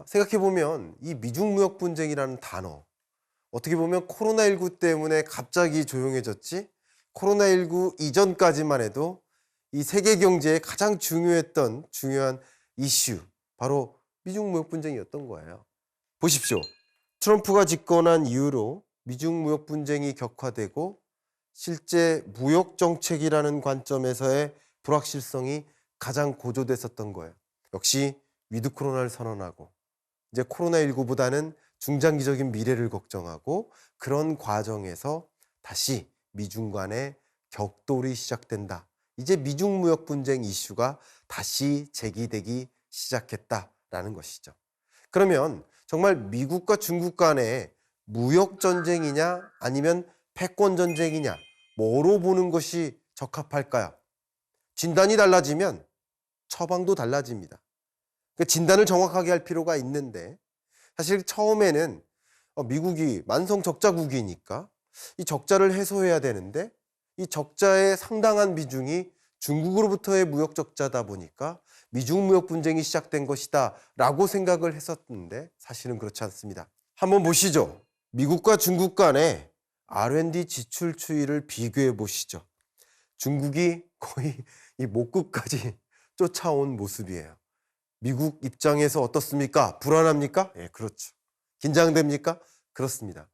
생각해보면 이 미중무역 분쟁이라는 단어, 어떻게 보면 코로나19 때문에 갑자기 조용해졌지, 코로나19 이전까지만 해도 이 세계 경제에 가장 중요했던 중요한 이슈, 바로 미중무역 분쟁이었던 거예요. 보십시오. 트럼프가 집권한 이후로 미중무역 분쟁이 격화되고 실제 무역 정책이라는 관점에서의 불확실성이 가장 고조됐었던 거예요. 역시 위드 코로나를 선언하고 이제 코로나19보다는 중장기적인 미래를 걱정하고 그런 과정에서 다시 미중 간의 격돌이 시작된다. 이제 미중 무역 분쟁 이슈가 다시 제기되기 시작했다라는 것이죠. 그러면 정말 미국과 중국 간의 무역 전쟁이냐 아니면 패권 전쟁이냐, 뭐로 보는 것이 적합할까요? 진단이 달라지면 처방도 달라집니다. 그러니까 진단을 정확하게 할 필요가 있는데, 사실 처음에는 미국이 만성 적자국이니까 이 적자를 해소해야 되는데, 이 적자의 상당한 비중이 중국으로부터의 무역 적자다 보니까 미중 무역 분쟁이 시작된 것이다 라고 생각을 했었는데, 사실은 그렇지 않습니다. 한번 보시죠. 미국과 중국 간의 R&D 지출 추이를 비교해 보시죠. 중국이 거의 이 목끝까지 쫓아온 모습이에요. 미국 입장에서 어떻습니까? 불안합니까? 예, 그렇죠. 긴장됩니까? 그렇습니다.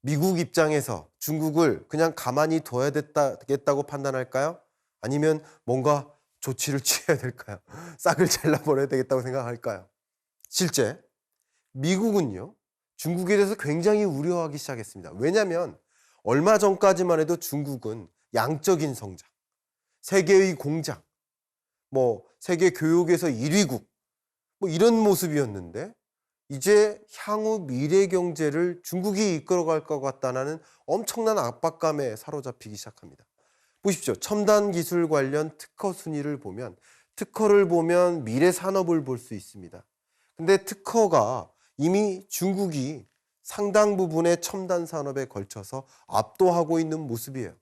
미국 입장에서 중국을 그냥 가만히 둬야 되겠다고 판단할까요? 아니면 뭔가 조치를 취해야 될까요? 싹을 잘라버려야 되겠다고 생각할까요? 실제 미국은요, 중국에 대해서 굉장히 우려하기 시작했습니다. 왜냐하면 얼마 전까지만 해도 중국은 양적인 성장, 세계의 공장, 세계 교역에서 1위국, 이런 모습이었는데, 이제 향후 미래 경제를 중국이 이끌어갈 것 같다는 엄청난 압박감에 사로잡히기 시작합니다. 보십시오. 첨단 기술 관련 특허 순위를 보면, 특허를 보면 미래 산업을 볼 수 있습니다. 근데 특허가 이미 중국이 상당 부분의 첨단 산업에 걸쳐서 압도하고 있는 모습이에요.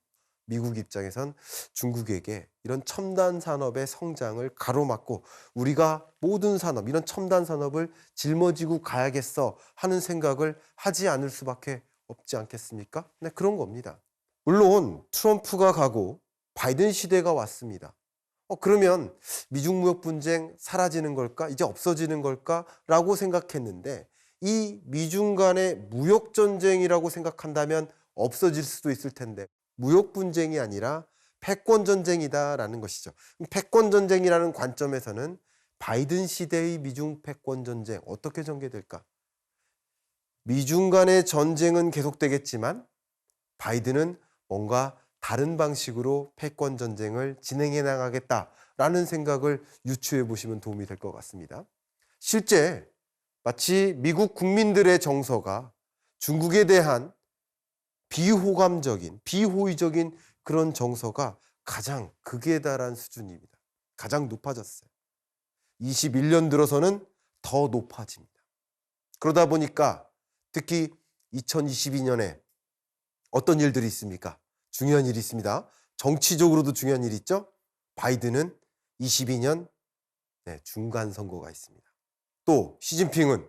미국 입장에선 중국에게 이런 첨단 산업의 성장을 가로막고 우리가 모든 산업, 이런 첨단 산업을 짊어지고 가야겠어 하는 생각을 하지 않을 수밖에 없지 않겠습니까? 네, 그런 겁니다. 물론 트럼프가 가고 바이든 시대가 왔습니다. 그러면 미중 무역 분쟁 사라지는 걸까? 이제 없어지는 걸까? 라고 생각했는데, 이 미중 간의 무역 전쟁이라고 생각한다면 없어질 수도 있을 텐데, 무역 분쟁이 아니라 패권 전쟁이다라는 것이죠. 패권 전쟁이라는 관점에서는 바이든 시대의 미중 패권 전쟁 어떻게 전개될까? 미중 간의 전쟁은 계속되겠지만 바이든은 뭔가 다른 방식으로 패권 전쟁을 진행해 나가겠다라는 생각을 유추해 보시면 도움이 될 것 같습니다. 실제 마치 미국 국민들의 정서가 중국에 대한 비호감적인, 비호의적인 그런 정서가 가장 극에 달한 수준입니다. 가장 높아졌어요. 21년 들어서는 더 높아집니다. 그러다 보니까 특히 2022년에 어떤 일들이 있습니까? 중요한 일이 있습니다. 정치적으로도 중요한 일이 있죠? 바이든은 22년 중간 선거가 있습니다. 또 시진핑은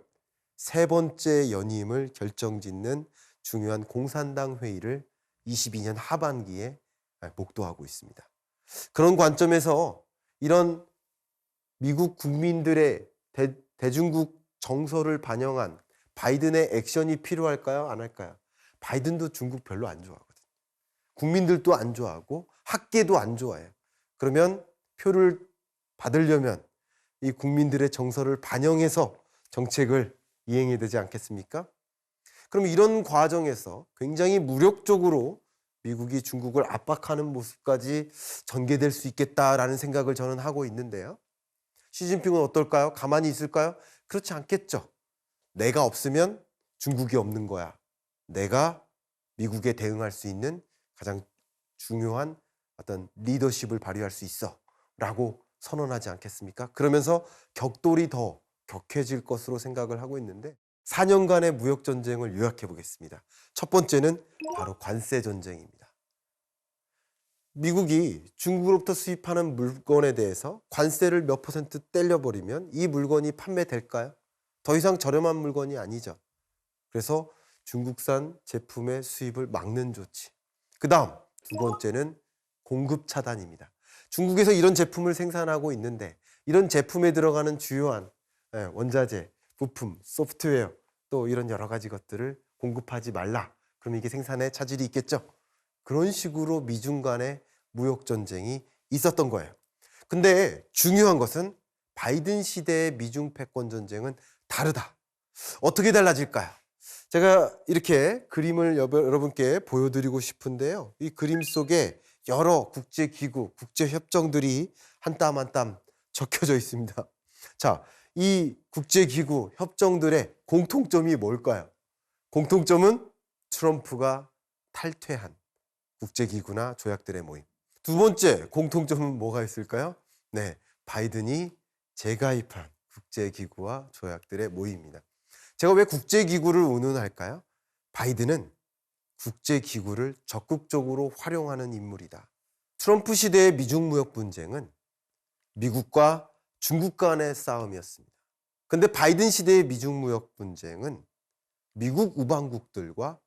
세 번째 연임을 결정짓는 중요한 공산당 회의를 22년 하반기에 목도하고 있습니다. 그런 관점에서 이런 미국 국민들의 대중국 정서를 반영한 바이든의 액션이 필요할까요? 안 할까요? 바이든도 중국 별로 안 좋아하거든요. 국민들도 안 좋아하고 학계도 안 좋아해요. 그러면 표를 받으려면 이 국민들의 정서를 반영해서 정책을 이행해야 되지 않겠습니까? 그럼 이런 과정에서 굉장히 무력적으로 미국이 중국을 압박하는 모습까지 전개될 수 있겠다라는 생각을 저는 하고 있는데요. 시진핑은 어떨까요? 가만히 있을까요? 그렇지 않겠죠. 내가 없으면 중국이 없는 거야. 내가 미국에 대응할 수 있는 가장 중요한 어떤 리더십을 발휘할 수 있어 라고 선언하지 않겠습니까? 그러면서 격돌이 더 격해질 것으로 생각을 하고 있는데, 4년간의 무역 전쟁을 요약해 보겠습니다. 첫 번째는 바로 관세 전쟁입니다. 미국이 중국으로부터 수입하는 물건에 대해서 관세를 몇 퍼센트 떼려버리면 이 물건이 판매될까요? 더 이상 저렴한 물건이 아니죠. 그래서 중국산 제품의 수입을 막는 조치. 그다음 두 번째는 공급 차단입니다. 중국에서 이런 제품을 생산하고 있는데 이런 제품에 들어가는 주요한 원자재, 부품, 소프트웨어 또 이런 여러 가지 것들을 공급하지 말라. 그럼 이게 생산에 차질이 있겠죠. 그런 식으로 미중 간의 무역 전쟁이 있었던 거예요. 근데 중요한 것은 바이든 시대의 미중 패권 전쟁은 다르다. 어떻게 달라질까요? 제가 이렇게 그림을 여러분께 보여드리고 싶은데요. 이 그림 속에 여러 국제기구, 국제협정들이 한 땀 한 땀 적혀져 있습니다. 자, 이 국제기구, 협정들의 공통점이 뭘까요? 공통점은 트럼프가 탈퇴한 국제기구나 조약들의 모임. 두 번째 공통점은 뭐가 있을까요? 네, 바이든이 재가입한 국제기구와 조약들의 모임입니다. 제가 왜 국제기구를 운운할까요? 바이든은 국제기구를 적극적으로 활용하는 인물이다. 트럼프 시대의 미중 무역 분쟁은 미국과 중국 간의 싸움이었습니다. 근데 바이든 시대의 미중 무역 분쟁은 미국 우방국들과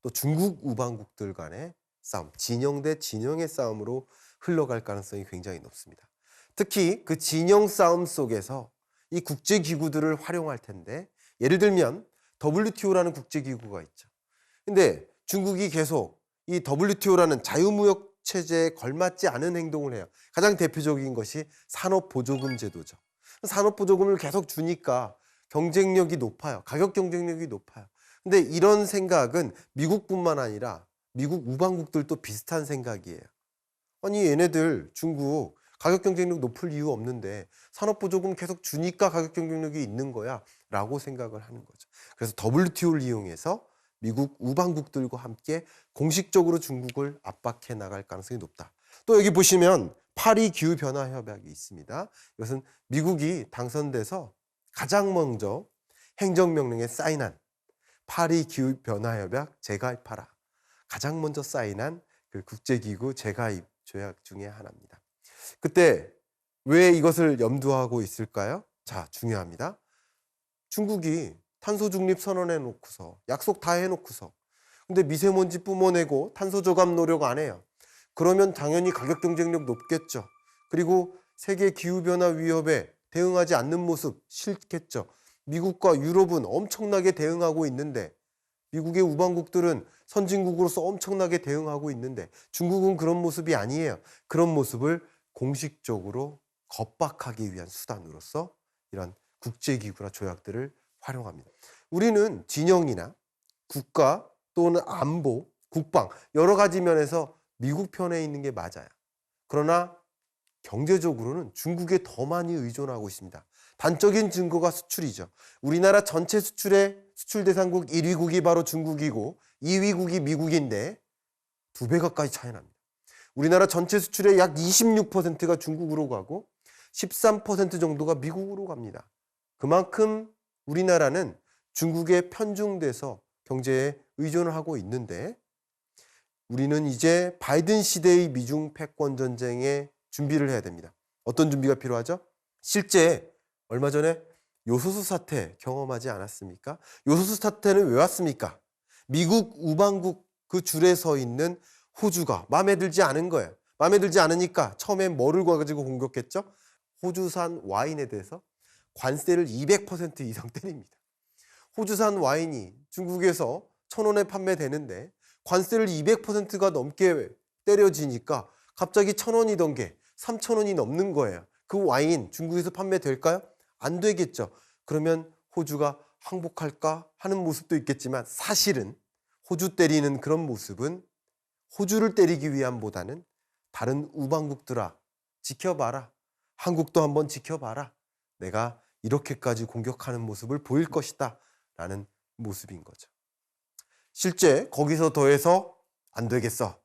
또 중국 우방국들 간의 싸움, 진영 대 진영의 싸움으로 흘러갈 가능성이 굉장히 높습니다. 특히 그 진영 싸움 속에서 이 국제기구들을 활용할 텐데 예를 들면 WTO라는 국제기구가 있죠. 근데 중국이 계속 이 WTO라는 자유무역 체제에 걸맞지 않은 행동을 해요. 가장 대표적인 것이 산업보조금 제도죠. 산업보조금을 계속 주니까 경쟁력이 높아요. 가격 경쟁력이 높아요. 근데 이런 생각은 미국뿐만 아니라 미국 우방국들도 비슷한 생각이에요. 아니 얘네들 중국 가격 경쟁력 높을 이유 없는데 산업보조금 계속 주니까 가격 경쟁력이 있는 거야 라고 생각을 하는 거죠. 그래서 WTO를 이용해서 미국 우방국들과 함께 공식적으로 중국을 압박해 나갈 가능성이 높다. 또 여기 보시면 파리 기후변화협약이 있습니다. 이것은 미국이 당선돼서 가장 먼저 행정명령에 사인한 파리 기후변화협약 재가입하라. 가장 먼저 사인한 그 국제기구 재가입 조약 중에 하나입니다. 그때 왜 이것을 염두하고 있을까요? 자, 중요합니다. 중국이 탄소 중립 선언해 놓고서 약속 다 해놓고서 근데 미세먼지 뿜어내고 탄소 저감 노력 안 해요. 그러면 당연히 가격 경쟁력 높겠죠. 그리고 세계 기후변화 위협에 대응하지 않는 모습 싫겠죠. 미국과 유럽은 엄청나게 대응하고 있는데 미국의 우방국들은 선진국으로서 엄청나게 대응하고 있는데 중국은 그런 모습이 아니에요. 그런 모습을 공식적으로 겁박하기 위한 수단으로서 이런 국제기구나 조약들을 활용합니다. 우리는 진영이나 국가 또는 안보, 국방 여러 가지 면에서 미국 편에 있는 게 맞아요. 그러나 경제적으로는 중국에 더 많이 의존하고 있습니다. 단적인 증거가 수출이죠. 우리나라 전체 수출의 수출 대상국 1위국이 바로 중국이고 2위국이 미국인데 2배 가까이 차이 납니다. 우리나라 전체 수출의 약 26%가 중국으로 가고 13% 정도가 미국으로 갑니다. 그만큼 우리나라는 중국에 편중돼서 경제에 의존을 하고 있는데 우리는 이제 바이든 시대의 미중 패권 전쟁에 준비를 해야 됩니다. 어떤 준비가 필요하죠? 실제 얼마 전에 요소수 사태 경험하지 않았습니까? 요소수 사태는 왜 왔습니까? 미국 우방국 그 줄에 서 있는 호주가 마음에 들지 않은 거예요. 마음에 들지 않으니까 처음에 뭐를 가지고 공격했죠? 호주산 와인에 대해서 관세를 200% 이상 때립니다. 호주산 와인이 중국에서 1,000원에 판매되는데 관세를 200%가 넘게 때려지니까 갑자기 1,000원이던 게 3,000원이 넘는 거예요. 그 와인 중국에서 판매될까요? 안 되겠죠. 그러면 호주가 항복할까 하는 모습도 있겠지만 사실은 호주 때리는 그런 모습은 호주를 때리기 위함보다는 다른 우방국들아 지켜봐라. 한국도 한번 지켜봐라. 내가 이렇게까지 공격하는 모습을 보일 것이다 라는 모습인 거죠. 실제 거기서 더해서 안 되겠어.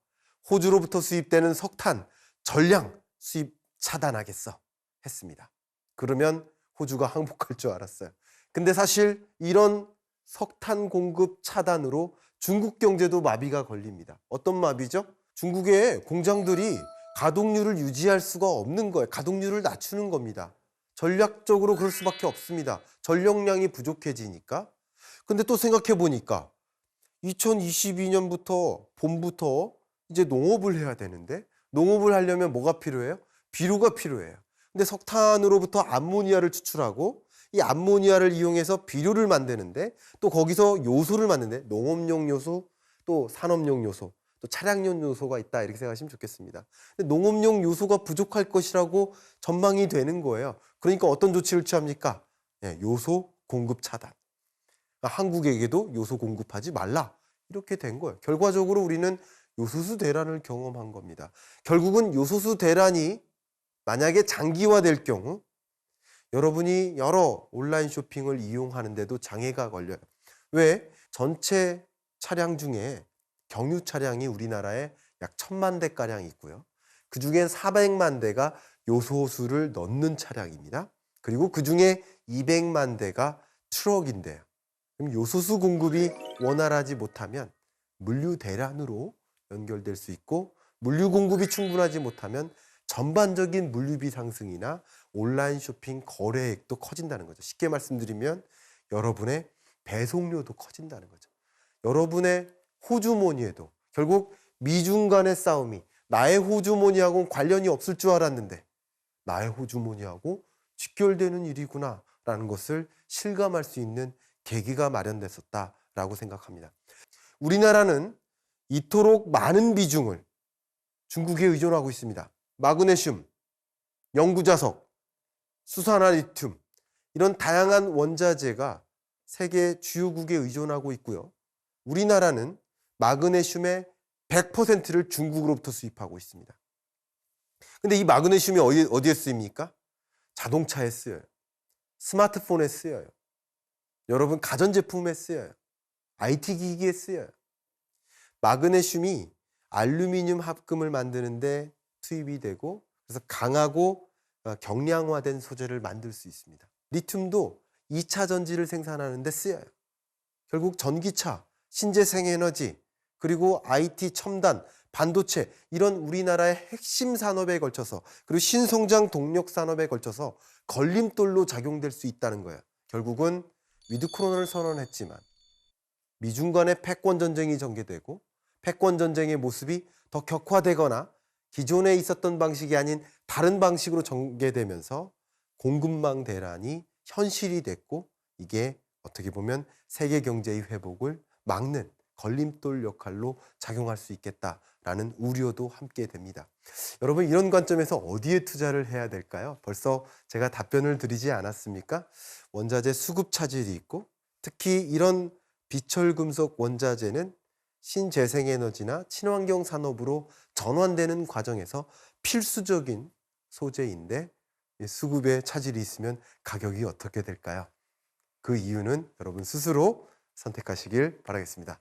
호주로부터 수입되는 석탄 전량 수입 차단하겠어 했습니다. 그러면 호주가 항복할 줄 알았어요. 근데 사실 이런 석탄 공급 차단으로 중국 경제도 마비가 걸립니다. 어떤 마비죠? 중국의 공장들이 가동률을 유지할 수가 없는 거예요. 가동률을 낮추는 겁니다. 전략적으로 그럴 수밖에 없습니다. 전력량이 부족해지니까. 근데 또 생각해 보니까 2022년부터 봄부터 이제 농업을 해야 되는데 농업을 하려면 뭐가 필요해요? 비료가 필요해요. 근데 석탄으로부터 암모니아를 추출하고 이 암모니아를 이용해서 비료를 만드는데 또 거기서 요소를 만드는데 농업용 요소, 또 산업용 요소, 또 차량용 요소가 있다 이렇게 생각하시면 좋겠습니다. 근데 농업용 요소가 부족할 것이라고 전망이 되는 거예요. 그러니까 어떤 조치를 취합니까? 요소 공급 차단. 그러니까 한국에게도 요소 공급하지 말라. 이렇게 된 거예요. 결과적으로 우리는 요소수 대란을 경험한 겁니다. 결국은 요소수 대란이 만약에 장기화될 경우 여러분이 여러 온라인 쇼핑을 이용하는데도 장애가 걸려요. 왜? 전체 차량 중에 경유 차량이 우리나라에 약 1000만 대가량 있고요. 그중엔 400만 대가 요소수를 넣는 차량입니다. 그리고 그중에 200만 대가 트럭인데요. 그럼 요소수 공급이 원활하지 못하면 물류 대란으로 연결될 수 있고 물류 공급이 충분하지 못하면 전반적인 물류비 상승이나 온라인 쇼핑 거래액도 커진다는 거죠. 쉽게 말씀드리면 여러분의 배송료도 커진다는 거죠. 여러분의 호주머니에도 결국 미중 간의 싸움이 나의 호주머니하고는 관련이 없을 줄 알았는데 나의 호주머니하고 직결되는 일이구나라는 것을 실감할 수 있는 계기가 마련됐었다라고 생각합니다. 우리나라는 이토록 많은 비중을 중국에 의존하고 있습니다. 마그네슘, 영구자석, 수산화리튬 이런 다양한 원자재가 세계 주요국에 의존하고 있고요. 우리나라는 마그네슘의 100%를 중국으로부터 수입하고 있습니다. 근데 이 마그네슘이 어디에 쓰입니까? 자동차에 쓰여요. 스마트폰에 쓰여요. 여러분 가전제품에 쓰여요. IT 기기에 쓰여요. 마그네슘이 알루미늄 합금을 만드는데 투입이 되고 그래서 강하고 경량화된 소재를 만들 수 있습니다. 리튬도 2차 전지를 생산하는 데 쓰여요. 결국 전기차, 신재생에너지, 그리고 IT 첨단, 반도체 이런 우리나라의 핵심 산업에 걸쳐서 그리고 신성장 동력 산업에 걸쳐서 걸림돌로 작용될 수 있다는 거예요. 결국은 위드 코로나를 선언했지만 미중 간의 패권 전쟁이 전개되고 패권 전쟁의 모습이 더 격화되거나 기존에 있었던 방식이 아닌 다른 방식으로 전개되면서 공급망 대란이 현실이 됐고 이게 어떻게 보면 세계 경제의 회복을 막는 걸림돌 역할로 작용할 수 있겠다라는 우려도 함께 됩니다. 여러분 이런 관점에서 어디에 투자를 해야 될까요? 벌써 제가 답변을 드리지 않았습니까? 원자재 수급 차질이 있고 특히 이런 비철금속 원자재는 신재생에너지나 친환경 산업으로 전환되는 과정에서 필수적인 소재인데 수급에 차질이 있으면 가격이 어떻게 될까요? 그 이유는 여러분 스스로 선택하시길 바라겠습니다.